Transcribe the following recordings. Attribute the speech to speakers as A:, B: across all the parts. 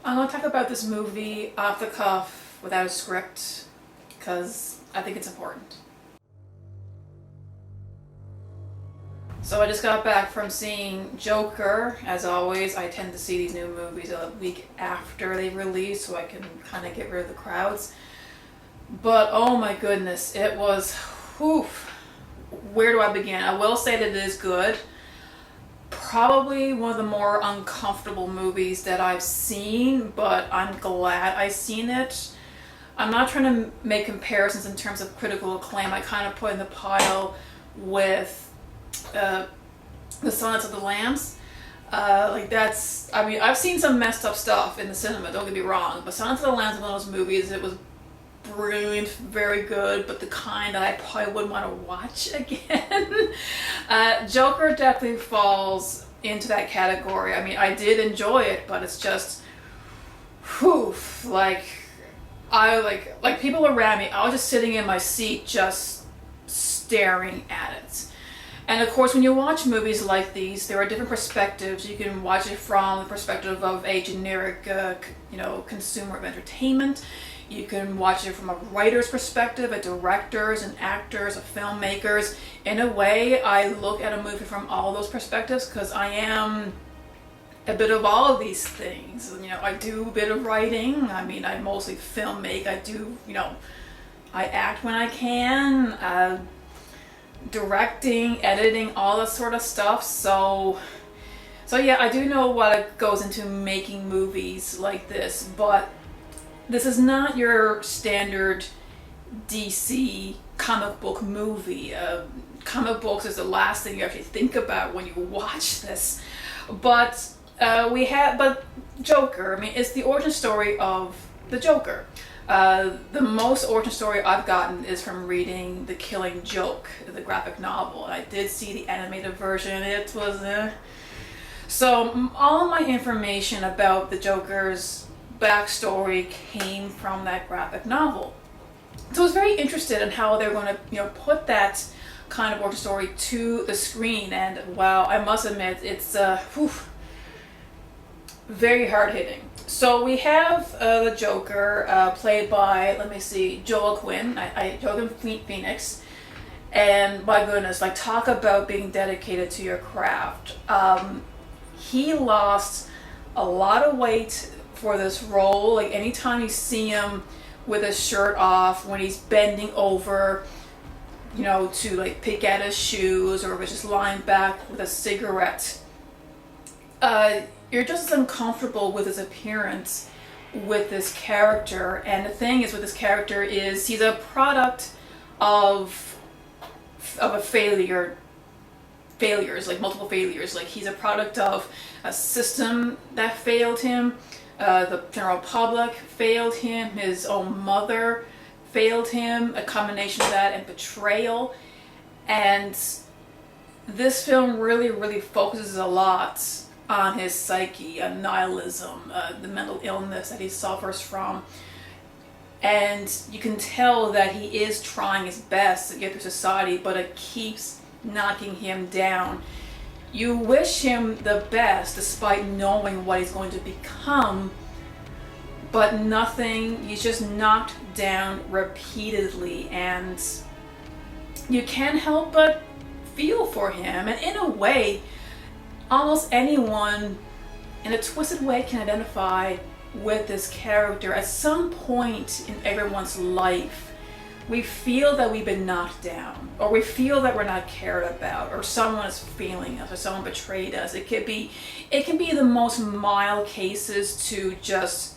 A: I'm going to talk about this movie off the cuff without a script because I think it's important. So I just got back from seeing Joker. As always, I tend to see these new movies a week after they release so I can kind of get rid of the crowds. But oh my goodness, it was, whew, where do I begin? I will say that it is good. Probably one of the more uncomfortable movies that I've seen, but I'm glad I've seen it. I'm not trying to make comparisons in terms of critical acclaim. I kind of put in the pile with The Silence of the Lambs. I've seen some messed up stuff in the cinema, don't get me wrong, but Silence of the Lambs is one of those movies, it was brilliant, very good, but the kind that I probably wouldn't want to watch again. Joker definitely falls into that category. I mean, I did enjoy it, but it's just, whew, like people around me, I was just sitting in my seat just staring at it. And of course, when you watch movies like these, there are different perspectives. You can watch it from the perspective of a generic, consumer of entertainment. You can watch it from a writer's perspective, a director's, an actor's, a filmmaker's. In a way, I look at a movie from all those perspectives because I am a bit of all of these things. I do a bit of writing. I mean, I mostly film make. I act when I can. Directing, editing, all that sort of stuff. So yeah, I do know what goes into making movies like this, but this is not your standard DC comic book movie. Comic books is the last thing you actually think about when you watch this. But Joker, I mean, it's the origin story of the Joker. The most origin story I've gotten is from reading The Killing Joke, the graphic novel. And I did see the animated version. It was So all my information about the Joker's backstory came from that graphic novel. So I was very interested in how they're going to, put that kind of origin story to the screen. And wow, I must admit, it's very hard hitting. So we have the Joker played by, Joaquin Phoenix. And my goodness, talk about being dedicated to your craft. He lost a lot of weight for this role. Anytime you see him with his shirt off, when he's bending over, to pick at his shoes, or just lying back with a cigarette, you're just as uncomfortable with his appearance with this character. And the thing is with this character is he's a product of a failures, multiple failures. He's a product of a system that failed him. The general public failed him. His own mother failed him. A combination of that and betrayal. And this film really, really focuses a lot on his psyche, on nihilism, the mental illness that he suffers from. And you can tell that he is trying his best to get through society, but it keeps knocking him down. You wish him the best despite knowing what he's going to become, but he's just knocked down repeatedly, and you can't help but feel for him. And in a way, almost anyone in a twisted way can identify with this character. At some point in everyone's life, we feel that we've been knocked down, or we feel that we're not cared about, or someone is failing us, or someone betrayed us. It can be the most mild cases to just,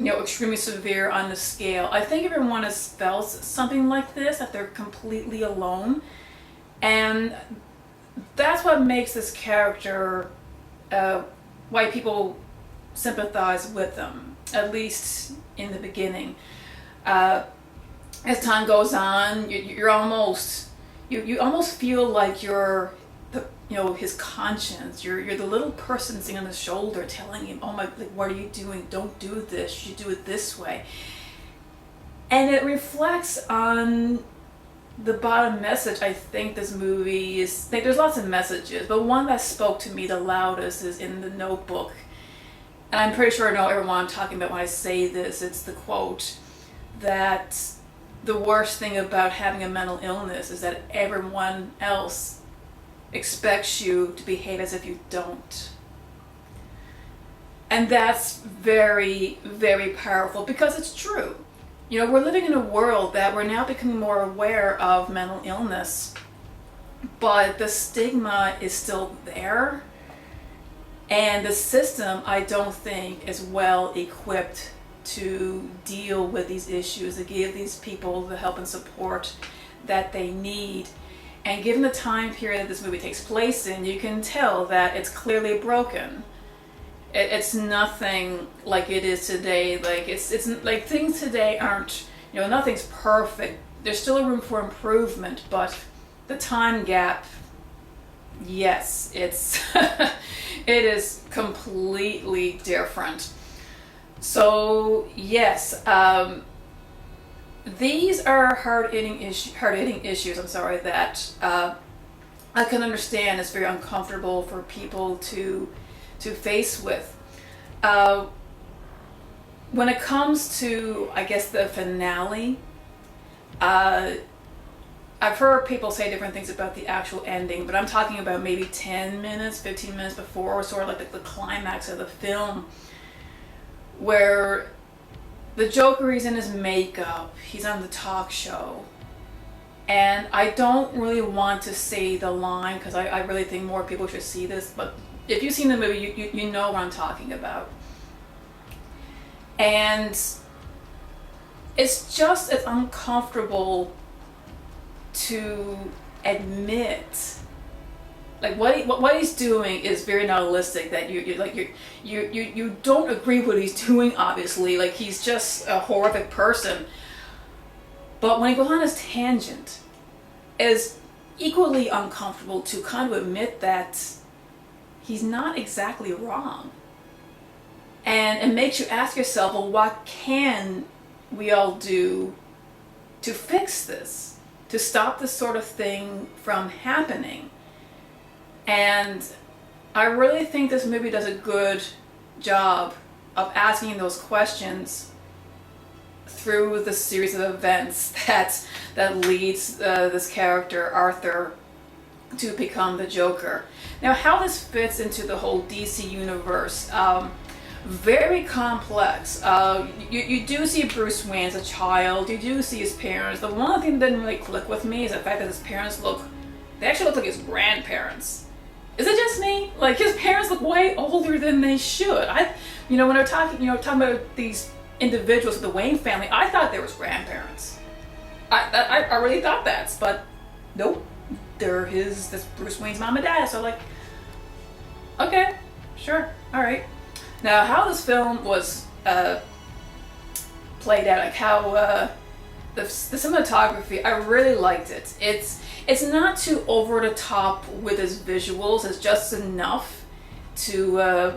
A: extremely severe on the scale. I think everyone has felt something like this, that they're completely alone. And that's what makes this character, why people sympathize with them, at least in the beginning. As time goes on, you almost feel like you're his conscience. You're the little person sitting on his shoulder telling him, "Oh my, what are you doing? Don't do this. You should do it this way." And it reflects on the bottom message. I think this movie there's lots of messages, but one that spoke to me the loudest is in The Notebook. and I'm pretty sure I know everyone I'm talking about when I say this. It's the quote that the worst thing about having a mental illness is that everyone else expects you to behave as if you don't. And that's very, very powerful because it's true. You know, we're living in a world that we're now becoming more aware of mental illness, but the stigma is still there. And the system, I don't think, is well equipped to deal with these issues, to give these people the help and support that they need. And given the time period that this movie takes place in, you can tell that it's clearly broken. It's nothing like it is today. Like it's like things today aren't, you know, nothing's perfect. There's still a room for improvement, but the time gap, yes, it's it is completely different. So yes, these are hard-hitting issues. I'm sorry that I can understand. It's very uncomfortable for people to face with. When it comes to, I guess, the finale, I've heard people say different things about the actual ending, but I'm talking about maybe 10 minutes, 15 minutes before, sort of like the climax of the film, where the Joker, he's in his makeup, he's on the talk show, and I don't really want to say the line because I really think more people should see this, but if you've seen the movie, you know what I'm talking about. And it's uncomfortable to admit, like what he's doing is very nihilistic. That you don't agree with what he's doing. Obviously, like he's just a horrific person. But when he goes on his tangent, it's equally uncomfortable to kind of admit that he's not exactly wrong. And it makes you ask yourself, well, what can we all do to fix this? To stop this sort of thing from happening? And I really think this movie does a good job of asking those questions through the series of events that leads this character, Arthur, to become the Joker. Now, how this fits into the whole DC universe, very complex. You do see Bruce Wayne as a child, you do see his parents. The one thing that didn't really click with me is the fact that his parents they actually look like his grandparents. Is it just me? Like, his parents look way older than they should. When they're talking about these individuals of the Wayne family, I thought they were grandparents. I really thought that, but nope. That's Bruce Wayne's mom and dad. So like, okay, sure, all right. Now, how this film was played out, like how the cinematography, I really liked it. It's not too over the top with its visuals. It's just enough to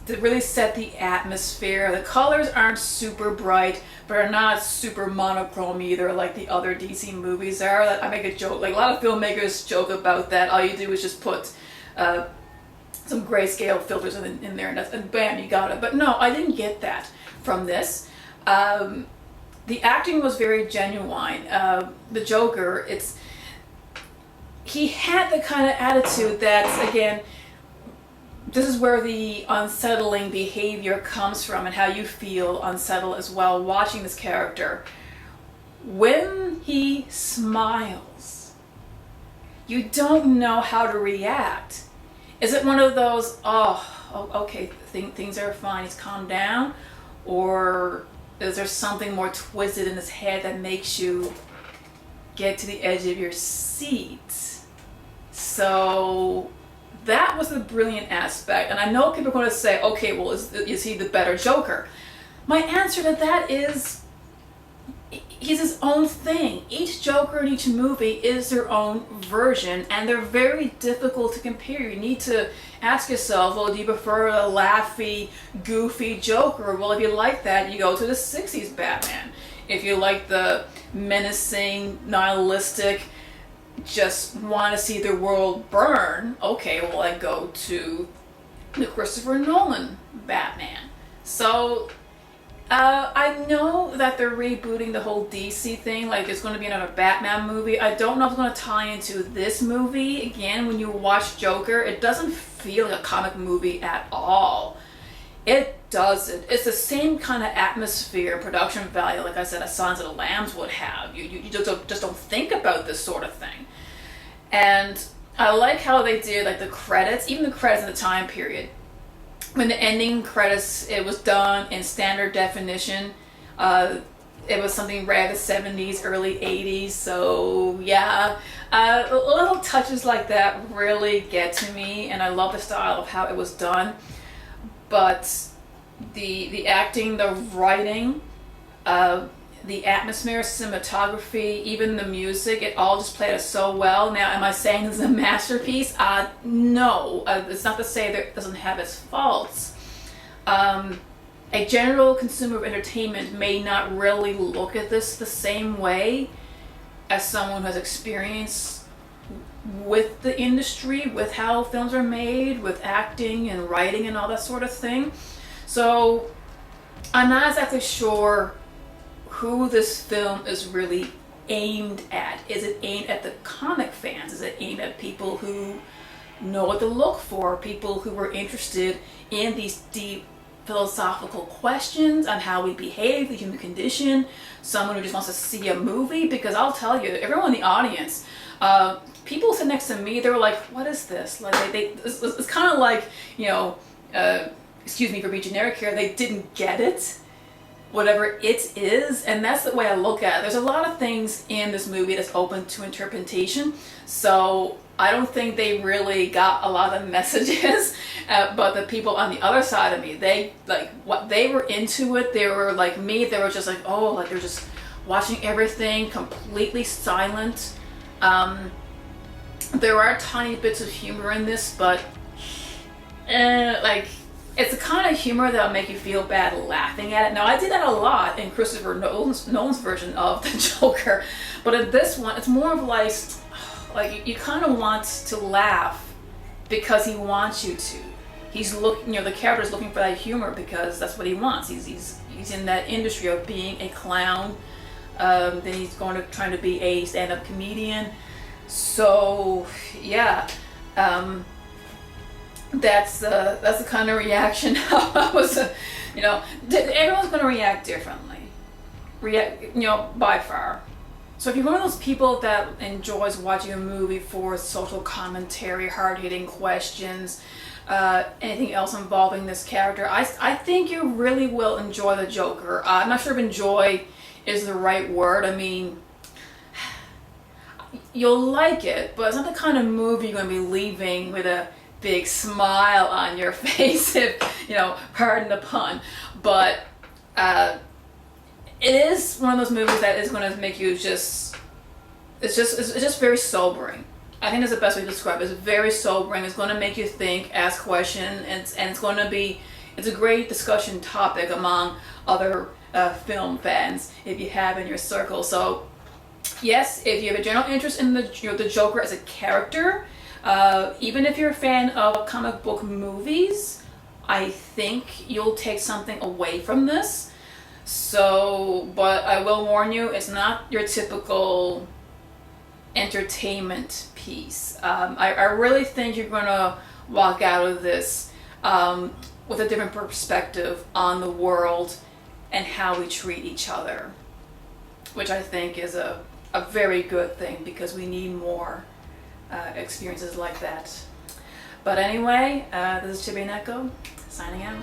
A: really set the atmosphere. The colors aren't super bright, but are not super monochrome either, like the other DC movies are. I make a joke, like a lot of filmmakers joke about that. All you do is just put some grayscale filters in there, and bam, you got it. But no, I didn't get that from this. The acting was very genuine. The Joker, he had the kind of attitude that, again, this is where the unsettling behavior comes from and how you feel unsettled as well watching this character. When he smiles, you don't know how to react. Is it one of those, okay, things are fine, he's calmed down? Or is there something more twisted in his head that makes you get to the edge of your seat? So that was the brilliant aspect. And I know people are going to say, okay, well, is he the better Joker? My answer to that is, he's his own thing. Each Joker in each movie is their own version, and they're very difficult to compare. You need to ask yourself, well, do you prefer a laughy, goofy Joker? Well, if you like that, you go to the 60s Batman. If you like the menacing, nihilistic, just want to see the world burn, okay, well, I go to the Christopher Nolan Batman. So I know that they're rebooting the whole DC thing, like there's going to be another Batman movie. I don't know if it's going to tie into this movie. Again, when you watch Joker, it doesn't feel like a comic movie at all. It doesn't. It's the same kind of atmosphere, production value, like I said, as Silence of the Lambs would have. You just don't think about this sort of thing. And I like how they did like the credits, even the credits in the time period. When the ending credits, it was done in standard definition. It was something rare, the 70s, early 80s. So yeah, little touches like that really get to me, and I love the style of how it was done. But the acting, the writing, the atmosphere, cinematography, even the music, it all just played it so well. Now, am I saying it's a masterpiece? No. It's not to say that it doesn't have its faults. A general consumer of entertainment may not really look at this the same way as someone who has experience with the industry, with how films are made, with acting and writing and all that sort of thing. So I'm not exactly sure who this film is really aimed at. Is it aimed at the comic fans? Is it aimed at people who know what to look for, people who are interested in these deep philosophical questions on how we behave, the human condition, someone who just wants to see a movie? Because I'll tell you, everyone in the audience, people sit next to me, they were like, what is this? Like it's kind of like, excuse me for being generic here, they didn't get it, whatever it is. And that's the way I look at it. There's a lot of things in this movie that's open to interpretation, so I don't think they really got a lot of messages. But the people on the other side of me, they were into it. They were like me. They were just like, oh, like they're just watching everything completely silent. There are tiny bits of humor in this, but it's the kind of humor that'll make you feel bad laughing at it. Now, I did that a lot in Christopher Nolan's version of the Joker, but in this one, it's more of like you kind of want to laugh because he wants you to. He's looking, the character's looking for that humor because that's what he wants. He's in that industry of being a clown. Then he's trying to be a stand-up comedian. So yeah. That's the kind of reaction I was, everyone's going to react differently, by far. So if you're one of those people that enjoys watching a movie for social commentary, hard-hitting questions, anything else involving this character, I think you really will enjoy the Joker. I'm not sure if enjoy is the right word. I mean, you'll like it, but it's not the kind of movie you're going to be leaving with a big smile on your face, if pardon the pun. But it is one of those movies that is going to make you it's just very sobering. I think that's the best way to describe it. It's very sobering. It's going to make you think, ask questions, and it's a great discussion topic among other film fans if you have in your circle. So yes, if you have a general interest in the Joker as a character, even if you're a fan of comic book movies, I think you'll take something away from this. So, but I will warn you, it's not your typical entertainment piece. I really think you're going to walk out of this with a different perspective on the world and how we treat each other, which I think is a very good thing, because we need more experiences like that. But anyway, this is Chibi Neko, signing out.